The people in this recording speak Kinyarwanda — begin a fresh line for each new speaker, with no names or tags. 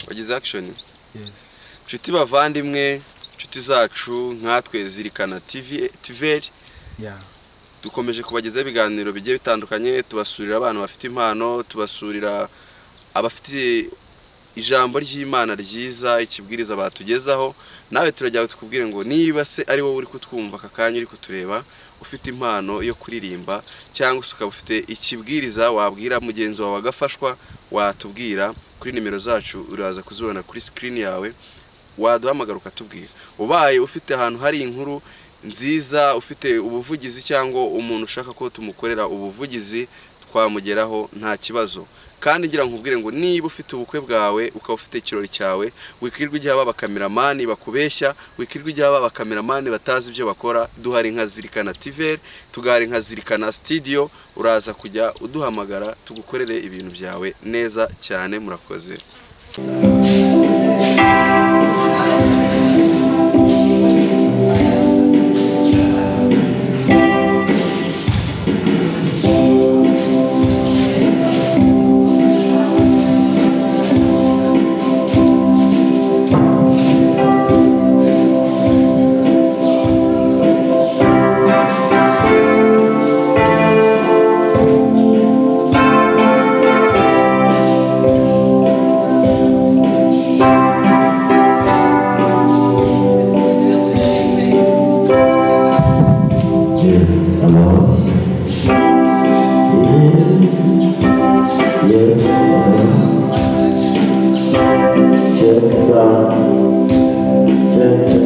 wagize action.
Yes.
Nshuti bavandimwe, nshuti zacu nkatwe Zirikana TV,
Yeah.
dukomeje kubagezaho ibiganiro bigiye bitandukanye, tubasurira abantu bafite impano, tubasurira abafite ijambo ry'Imana ryiza, ikibwiriza batugezaho. Nawe turajya tukubwire ngo niba se ari wowe uri kutwumva akakanya uri kutureba, ufite impano yo kuririmba cyangwa ukaba ufite ikibwiriza wabwira mugenzi wawe agafashwa, watubwira kuri nimero zacu uraza kuzibona kuri screen yawe, waduhamagara ukatubwira. Ubaye ufite ahantu hari inkuru nziza, ufite ubuvugizi cyangwa umuntu ushaka ko tumukorera ubuvugizi, twamugeraho nta kibazo. Kandi ngira nkubwire ngo niba ufite ubukwe bwawe ukaba ufite ikirori cyawe, wikirwa igihe aba kameramani bakubeshya, wikirwa igihe aba kameramani batazi ibyo bakora, duhari nka Zirikana TV, tugahari nka Zirikana Studio, uraza kujya uduhamagara tugukorere ibintu byawe neza cyane. Murakoze.
Yes,